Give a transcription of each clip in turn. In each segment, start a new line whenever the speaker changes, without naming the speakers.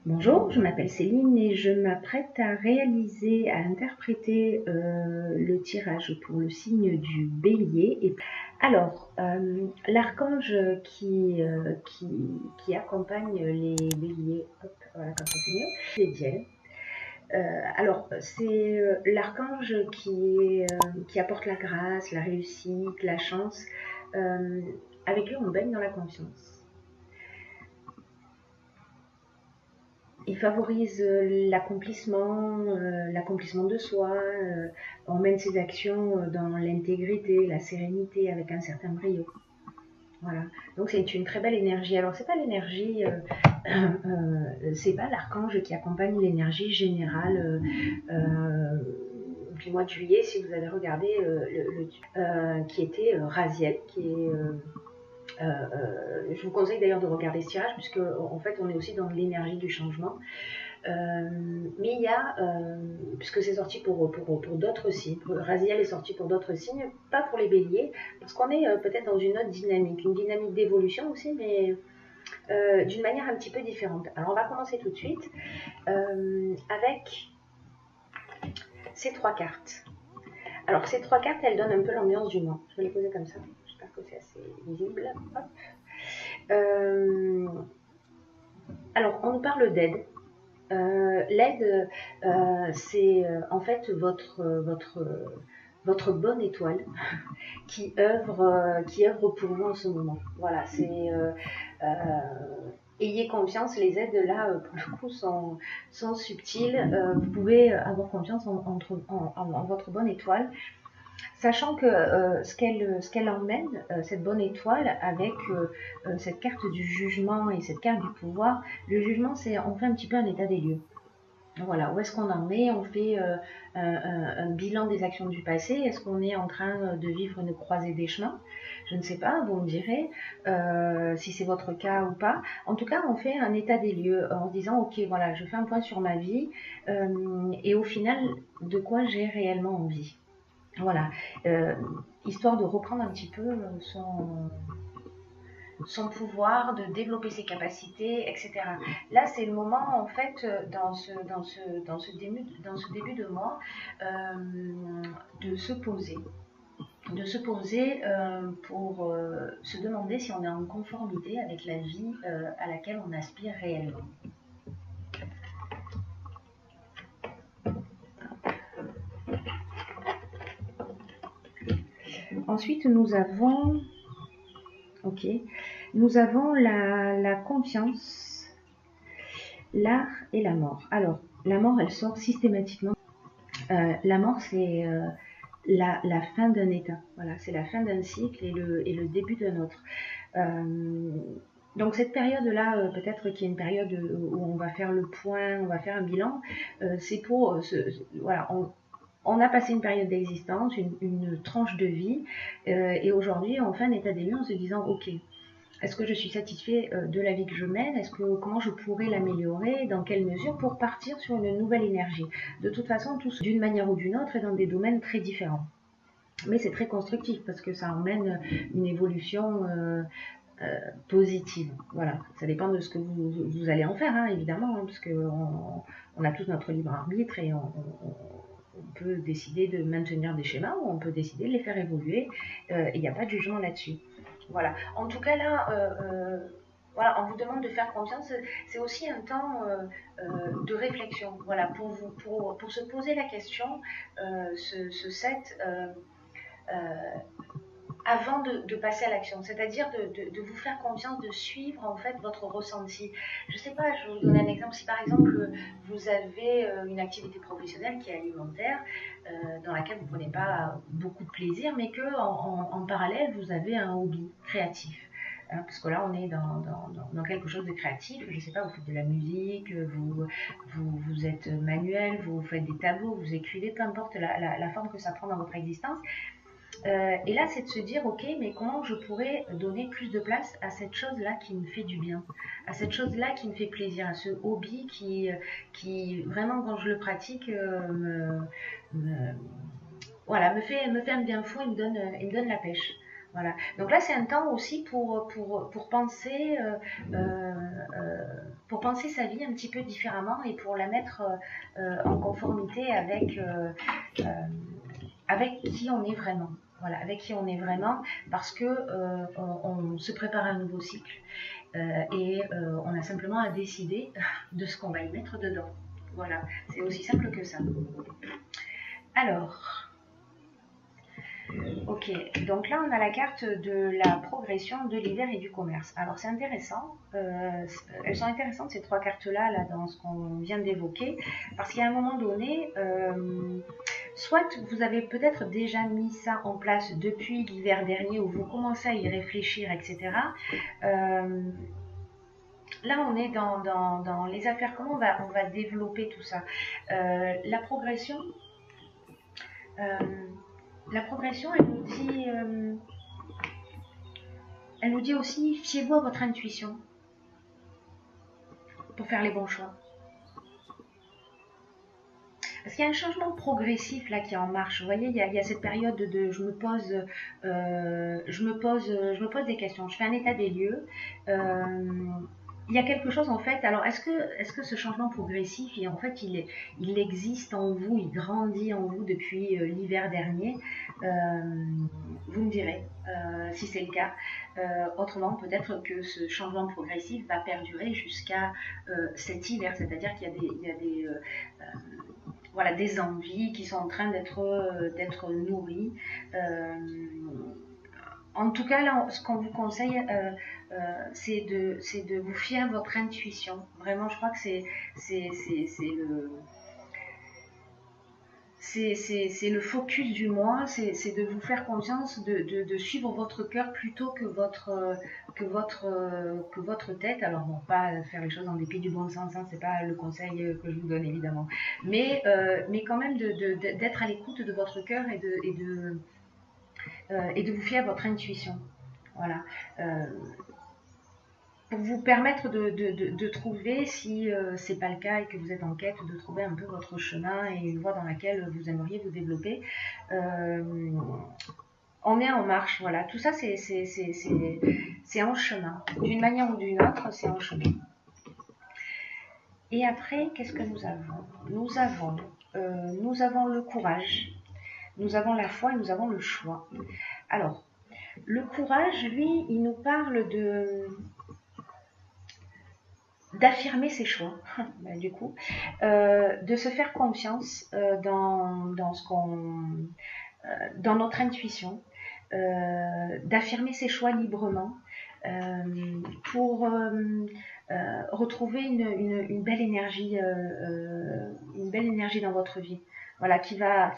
Bonjour, je m'appelle Céline et je m'apprête à interpréter le tirage pour le signe du Bélier. Alors, l'archange qui accompagne les Béliers, hop, voilà, comme ça c'est mieux, c'est Diel. Alors, c'est l'archange qui apporte la grâce, la réussite, la chance. Euh, avec lui, on baigne dans la confiance. Il favorise l'accomplissement de soi, on mène ses actions dans l'intégrité, la sérénité, avec un certain brio. Voilà. Donc c'est une très belle énergie. Alors c'est pas l'énergie, c'est pas l'archange qui accompagne l'énergie générale du mois de juillet. Si vous avez regardé qui était Raziel, qui est je vous conseille d'ailleurs de regarder ce tirage, puisque en fait on est aussi dans l'énergie du changement. Mais il y a, puisque c'est sorti pour d'autres signes, Raziel est sorti pour d'autres signes, pas pour les béliers, parce qu'on est peut-être dans une autre dynamique, une dynamique d'évolution aussi, mais d'une manière un petit peu différente. Alors on va commencer tout de suite avec ces trois cartes. Alors ces trois cartes, elles donnent un peu l'ambiance du mois. Je vais les poser comme ça, j'espère que c'est assez visible. Hop. Alors on nous parle d'aide. L'aide, c'est en fait votre bonne étoile qui œuvre pour vous en ce moment. Voilà, ayez confiance, les aides là, pour le coup, sont subtiles. Vous pouvez avoir confiance en votre bonne étoile, sachant que ce qu'elle emmène, cette bonne étoile, avec cette carte du jugement et cette carte du pouvoir. Le jugement, on fait un petit peu un état des lieux. Voilà, où est-ce qu'on en est? On fait un bilan des actions du passé. Est-ce qu'on est en train de vivre une croisée des chemins? Je ne sais pas, vous me direz si c'est votre cas ou pas. En tout cas, on fait un état des lieux en se disant, ok, voilà, je fais un point sur ma vie et au final, de quoi j'ai réellement envie. Voilà, histoire de reprendre un petit peu son pouvoir, de développer ses capacités, etc. Là, c'est le moment, en fait, dans ce début de mois, de se poser. Pour se demander si on est en conformité avec la vie à laquelle on aspire réellement. Ensuite, nous avons la confiance, l'art et la mort. Alors, la mort, elle sort systématiquement. La mort, c'est la fin d'un état. Voilà, c'est la fin d'un cycle et le début d'un autre. Donc cette période-là, peut-être qu'il y a une période où on va faire le point, on va faire un bilan. C'est pour voilà, on a passé une période d'existence, une tranche de vie, et aujourd'hui on fait un état des lieux en se disant ok, est-ce que je suis satisfait de la vie que je mène? Comment je pourrais l'améliorer? Dans quelle mesure? Pour partir sur une nouvelle énergie. De toute façon, tous d'une manière ou d'une autre et dans des domaines très différents. Mais c'est très constructif parce que ça emmène une évolution positive. Voilà, ça dépend de ce que vous allez en faire, hein, évidemment, hein, parce qu'on a tous notre libre arbitre et on peut décider de maintenir des schémas ou on peut décider de les faire évoluer. Il n'y a pas de jugement là-dessus. Voilà. En tout cas, là, voilà, on vous demande de faire confiance. C'est aussi un temps de réflexion. Voilà, pour se poser la question, ce set. Avant de passer à l'action, c'est-à-dire de vous faire confiance, de suivre en fait votre ressenti. Je ne sais pas, je vais vous donner un exemple. Si par exemple vous avez une activité professionnelle qui est alimentaire, dans laquelle vous ne prenez pas beaucoup de plaisir, mais que en parallèle vous avez un hobby créatif. Parce que là, on est dans quelque chose de créatif. Je ne sais pas, vous faites de la musique, vous êtes manuel, vous faites des tableaux, vous écrivez, peu importe la forme que ça prend dans votre existence. Et là, c'est de se dire, ok, mais comment je pourrais donner plus de place à cette chose-là qui me fait du bien, à cette chose-là qui me fait plaisir, à ce hobby qui vraiment, quand je le pratique, me- voilà, me fait un bien fou et il me donne la pêche. Voilà. Donc là, c'est un temps aussi pour penser, repenser sa vie un petit peu différemment et pour la mettre en conformité avec qui on est vraiment. Voilà, avec qui on est vraiment, parce que on se prépare à un nouveau cycle et on a simplement à décider de ce qu'on va y mettre dedans. Voilà, c'est aussi simple que ça. Alors, ok, donc là on a la carte de la progression, de l'hiver et du commerce. Alors c'est intéressant, elles sont intéressantes ces trois cartes-là là, dans ce qu'on vient d'évoquer, parce qu'à un moment donné, soit vous avez peut-être déjà mis ça en place depuis l'hiver dernier où vous commencez à y réfléchir, etc. Là, on est dans les affaires, comment on va développer tout ça. La progression, elle nous dit aussi, fiez-vous à votre intuition pour faire les bons choix. Parce qu'il y a un changement progressif là qui est en marche. Vous voyez, il y a cette période de je me pose des questions, je fais un état des lieux. Il y a quelque chose en fait. Alors, est-ce que ce changement progressif, en fait, il existe en vous, il grandit en vous depuis l'hiver dernier? Vous me direz si c'est le cas. Autrement, peut-être que ce changement progressif va perdurer jusqu'à cet hiver, c'est-à-dire qu'il y a voilà, des envies qui sont en train d'être nourries. En tout cas, là, ce qu'on vous conseille, c'est de vous fier à votre intuition. Vraiment, je crois que c'est le focus du mois, c'est de vous faire confiance, de suivre votre cœur plutôt que votre tête. Alors bon, pas faire les choses en dépit du bon sens, hein, c'est pas le conseil que je vous donne évidemment, mais quand même d'être à l'écoute de votre cœur et de vous fier à votre intuition. Voilà. Pour vous permettre de trouver, si c'est pas le cas et que vous êtes en quête, de trouver un peu votre chemin et une voie dans laquelle vous aimeriez vous développer. On est en marche, voilà. Tout ça, c'est en chemin. D'une manière ou d'une autre, c'est en chemin. Et après, qu'est-ce que nous avons? Nous avons le courage, nous avons la foi et nous avons le choix. Alors, le courage, lui, il nous parle d'affirmer ses choix, du coup, de se faire confiance dans notre intuition, d'affirmer ses choix librement pour retrouver une belle énergie, dans votre vie. Voilà, qui va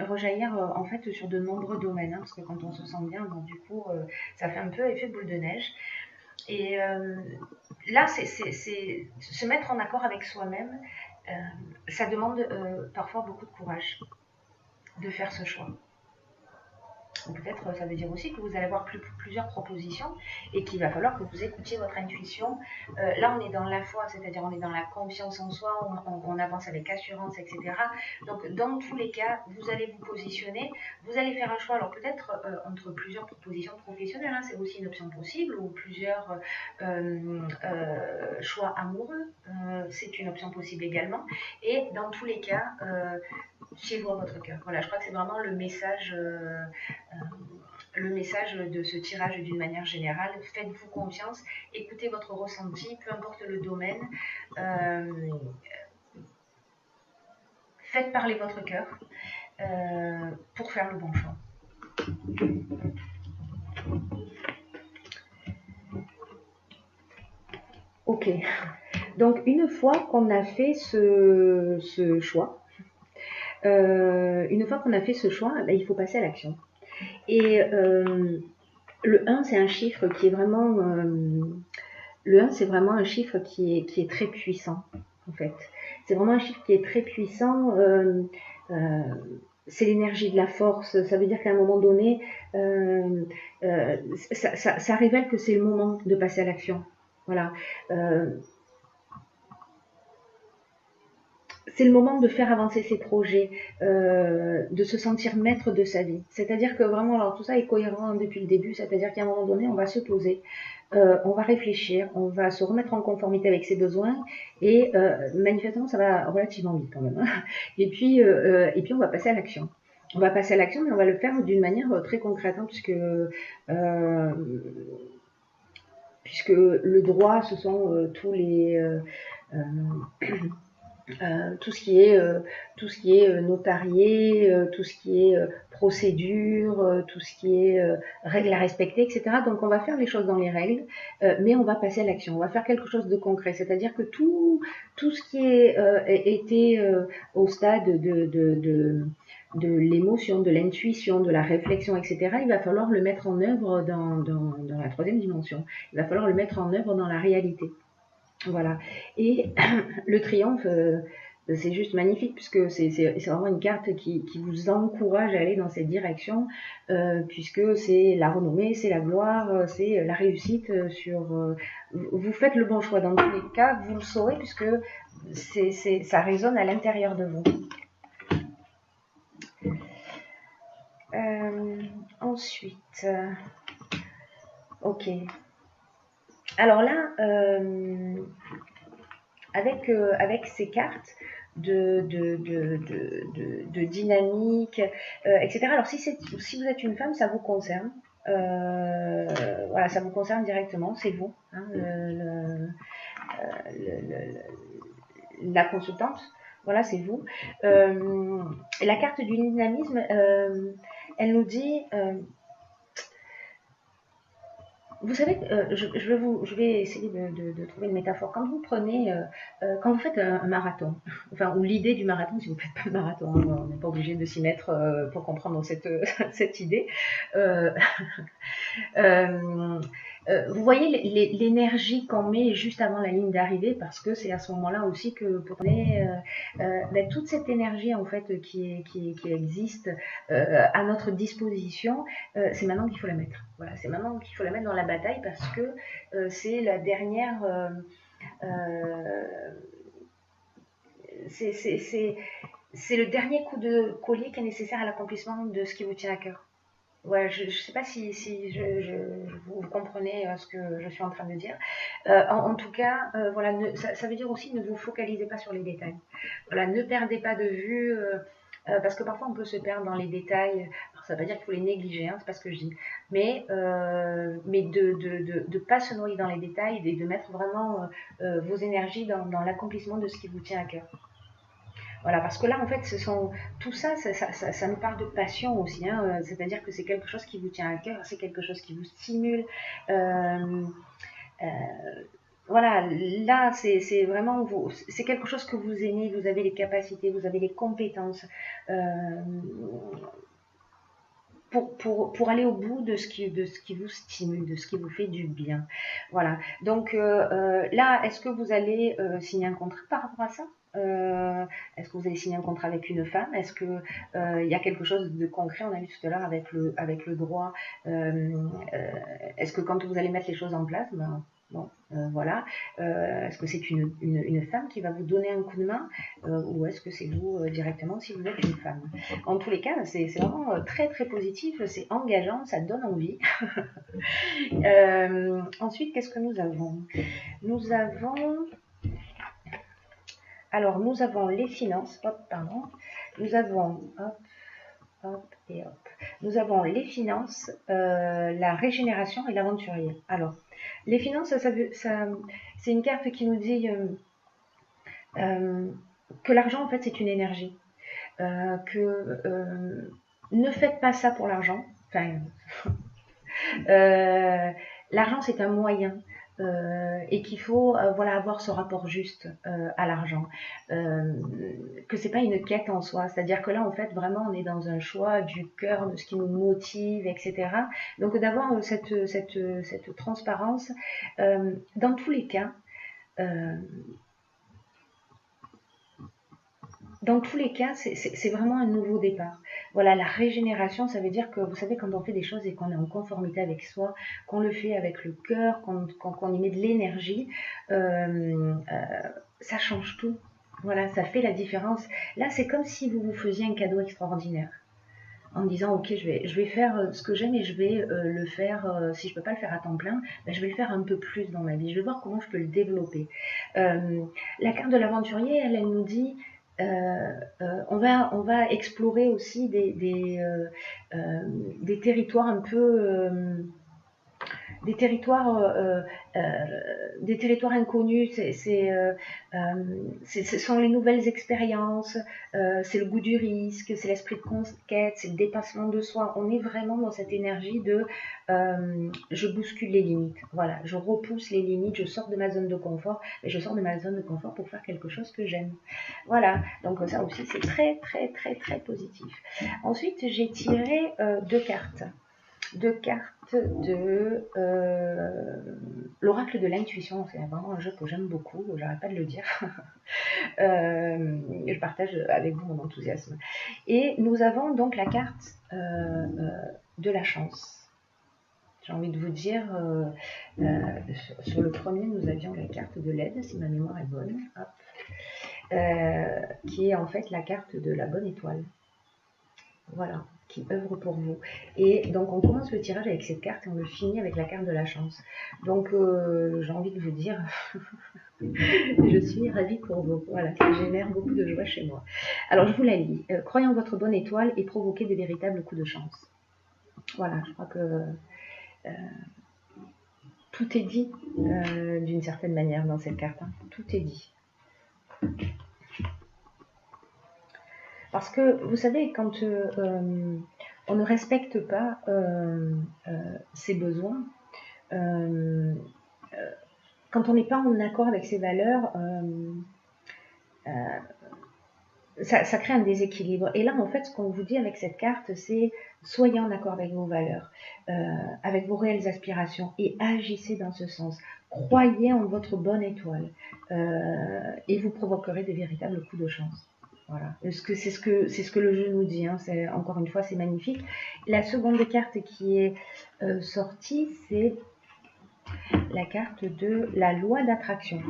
rejaillir en fait sur de nombreux domaines, hein, parce que quand on se sent bien, bon, du coup, ça fait un peu effet boule de neige. Et là, c'est se mettre en accord avec soi-même. Ça demande parfois beaucoup de courage de faire ce choix. Peut-être ça veut dire aussi que vous allez avoir plusieurs propositions et qu'il va falloir que vous écoutiez votre intuition. Là, on est dans la foi, c'est-à-dire on est dans la confiance en soi, on avance avec assurance, etc. Donc, dans tous les cas, vous allez vous positionner, vous allez faire un choix. Alors, peut-être entre plusieurs propositions professionnelles, hein, c'est aussi une option possible, ou plusieurs choix amoureux, c'est une option possible également. Et dans tous les cas, fiez-vous à votre cœur. Voilà, je crois que c'est vraiment le message de ce tirage d'une manière générale. Faites-vous confiance, écoutez votre ressenti, peu importe le domaine. Faites parler votre cœur pour faire le bon choix. Ok, donc une fois qu'on a fait ce choix, ben, il faut passer à l'action. Et le 1, c'est un chiffre qui est vraiment... le 1, c'est vraiment un chiffre qui est très puissant, en fait. C'est vraiment un chiffre qui est très puissant. C'est l'énergie de la force. Ça veut dire qu'à un moment donné, ça révèle que c'est le moment de passer à l'action. Voilà.
c'est le moment de faire avancer ses projets, de se sentir maître de sa vie. C'est-à-dire que vraiment, alors tout ça est cohérent depuis le début, c'est-à-dire qu'à un moment donné, on va se poser, on va réfléchir, on va se remettre en conformité avec ses besoins, et manifestement, ça va relativement vite quand même. Hein. Et puis, on va passer à l'action. On va passer à l'action, mais on va le faire d'une manière très concrète, hein, puisque le droit, ce sont tous les tout ce qui est notarié, tout ce qui est procédure, tout ce qui est règles à respecter, etc. Donc on va faire les choses dans les règles, mais on va passer à l'action. On va faire quelque chose de concret, c'est-à-dire que tout ce qui était au stade de l'émotion, de l'intuition, de la réflexion, etc., il va falloir le mettre en œuvre dans la troisième dimension. Il va falloir le mettre en œuvre dans la réalité. Voilà. Et le triomphe, c'est juste magnifique puisque c'est vraiment une carte qui vous encourage à aller dans cette direction, puisque c'est la renommée, c'est la gloire, c'est la réussite vous faites le bon choix dans tous les cas, vous le saurez puisque ça résonne à l'intérieur de vous. Ensuite, ok. Alors là, avec ces cartes de dynamique, etc. Alors si vous êtes une femme, ça vous concerne. Voilà, ça vous concerne directement, c'est vous, hein, la consultante. Voilà, c'est vous. La carte du dynamisme, elle nous dit vous savez, je vais essayer de trouver une métaphore. Quand vous prenez, quand vous faites un marathon, enfin, ou l'idée du marathon, si vous ne faites pas le marathon, hein, on n'est pas obligé de s'y mettre pour comprendre cette idée. Euh, euh, vous voyez l'énergie qu'on met juste avant la ligne d'arrivée, parce que c'est à ce moment-là aussi que pour toute cette énergie en fait qui existe à notre disposition, c'est maintenant qu'il faut la mettre. Voilà, c'est maintenant qu'il faut la mettre dans la bataille parce que c'est la dernière. C'est le dernier coup de collier qui est nécessaire à l'accomplissement de ce qui vous tient à cœur. Ouais, je ne sais pas si vous comprenez ce que je suis en train de dire. En tout cas, voilà, ça veut dire aussi ne vous focalisez pas sur les détails. Voilà, ne perdez pas de vue, parce que parfois on peut se perdre dans les détails. Alors, ça ne veut pas dire qu'il faut les négliger, hein, c'est pas ce que je dis. Mais de pas se noyer dans les détails et de mettre vraiment vos énergies dans l'accomplissement de ce qui vous tient à cœur. Voilà, parce que là, en fait, tout ça, ça nous parle de passion aussi. Hein, c'est-à-dire que c'est quelque chose qui vous tient à cœur, c'est quelque chose qui vous stimule. Euh, voilà, là, c'est vraiment c'est quelque chose que vous aimez, vous avez les capacités, vous avez les compétences pour aller au bout de ce qui vous stimule, de ce qui vous fait du bien. Voilà. Donc là, est-ce que vous allez signer un contrat par rapport à ça? Est-ce que vous allez signer un contrat avec une femme? Est-ce que il y a quelque chose de concret? On a vu tout à l'heure avec le droit. Est-ce que quand vous allez mettre les choses en place, ben, bon, voilà. Est-ce que c'est une femme qui va vous donner un coup de main ou est-ce que c'est vous directement si vous êtes une femme? En tous les cas, c'est vraiment très très positif, c'est engageant, ça donne envie. Ensuite, qu'est-ce que nous avons? Nous avons les finances, nous avons, hop et hop, nous avons les finances, la régénération et l'aventurier. Alors, les finances, c'est une carte qui nous dit que l'argent, en fait, c'est une énergie. Ne faites pas ça pour l'argent. Enfin, l'argent, c'est un moyen. Et qu'il faut avoir ce rapport juste à l'argent, que c'est pas une quête en soi, c'est-à-dire que là en fait vraiment on est dans un choix du cœur, de ce qui nous motive, etc. Donc d'avoir cette transparence dans tous les cas. Dans tous les cas, c'est vraiment un nouveau départ. Voilà, la régénération, ça veut dire que, vous savez, quand on fait des choses et qu'on est en conformité avec soi, qu'on le fait avec le cœur, qu'on y met de l'énergie, ça change tout. Voilà, ça fait la différence. Là, c'est comme si vous vous faisiez un cadeau extraordinaire en me disant ok je vais faire ce que j'aime et je vais le faire, si je peux pas le faire à temps plein, ben, je vais le faire un peu plus dans ma vie, je vais voir comment je peux le développer. La carte de l'aventurier elle nous dit on va explorer aussi des territoires un peu des territoires, des territoires inconnus. Ce sont les nouvelles expériences, c'est le goût du risque, c'est l'esprit de conquête, c'est le dépassement de soi. On est vraiment dans cette énergie de je bouscule les limites. Voilà, je repousse les limites, je sors de ma zone de confort, et je sors de ma zone de confort pour faire quelque chose que j'aime. Voilà, donc ça aussi c'est très très très très positif. Ensuite j'ai tiré deux cartes de l'oracle de l'intuition. C'est vraiment un jeu que j'aime beaucoup, j'arrête pas de le dire. Je partage avec vous mon enthousiasme. Et nous avons donc la carte de la chance. J'ai envie de vous dire, sur le premier, nous avions la carte de l'aide, si ma mémoire est bonne, qui est en fait la carte de la bonne étoile. Voilà, qui œuvre pour vous. Et donc on commence le tirage avec cette carte et on le finit avec la carte de la chance. Donc j'ai envie de vous dire, je suis ravie pour vous. Voilà, ça génère beaucoup de joie chez moi. Alors je vous la lis. Croyez en votre bonne étoile et provoquez des véritables coups de chance. Voilà, je crois que tout est dit d'une certaine manière dans cette carte. Hein. Tout est dit. Parce que, vous savez, quand on ne respecte pas ses besoins, quand on n'est pas en accord avec ses valeurs, ça crée un déséquilibre. Et là, en fait, ce qu'on vous dit avec cette carte, c'est soyez en accord avec vos valeurs, avec vos réelles aspirations et agissez dans ce sens. Croyez en votre bonne étoile et vous provoquerez des véritables coups de chance. Voilà. C'est ce que le jeu nous dit. Hein. Encore une fois, c'est magnifique. La seconde carte qui est sortie, c'est la carte de la loi d'attraction.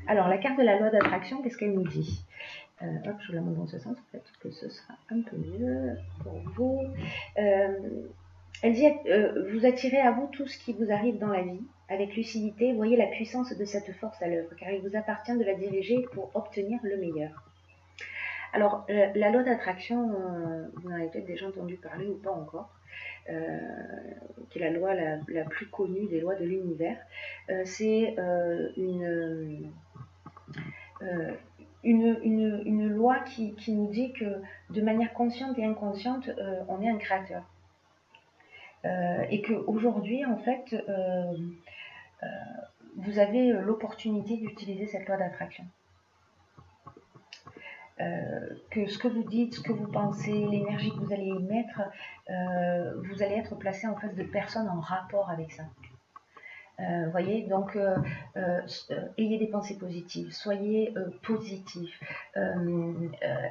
Alors, la carte de la loi d'attraction, qu'est-ce qu'elle nous dit ? Hop, je vous la montre dans ce sens, peut-être que ce sera un peu mieux pour vous. Elle dit vous attirez à vous tout ce qui vous arrive dans la vie. Avec lucidité, voyez la puissance de cette force à l'œuvre, car il vous appartient de la diriger pour obtenir le meilleur. Alors, la loi d'attraction, vous en avez peut-être déjà entendu parler ou pas encore, qui est la loi la plus connue des lois de l'univers. C'est une loi qui nous dit que de manière consciente et inconsciente, on est un créateur. Et qu'aujourd'hui, en fait, vous avez l'opportunité d'utiliser cette loi d'attraction. Que ce que vous dites, ce que vous pensez, l'énergie que vous allez y mettre, vous allez être placé en face de personnes en rapport avec ça. Voyez, donc ayez des pensées positives, soyez positif,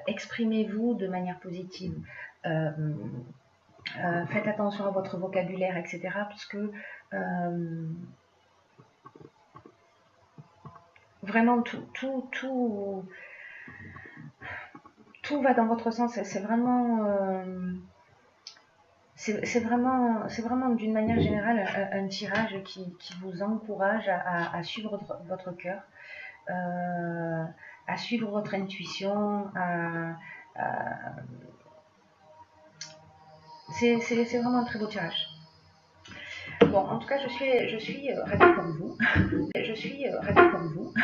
exprimez-vous de manière positive, faites attention à votre vocabulaire, etc. Parce que vraiment tout va dans votre sens. C'est vraiment d'une manière générale un tirage qui vous encourage à suivre votre cœur, à suivre votre intuition, c'est vraiment un très beau tirage. Bon, en tout cas, je suis ravie comme vous. Je suis ravie comme vous.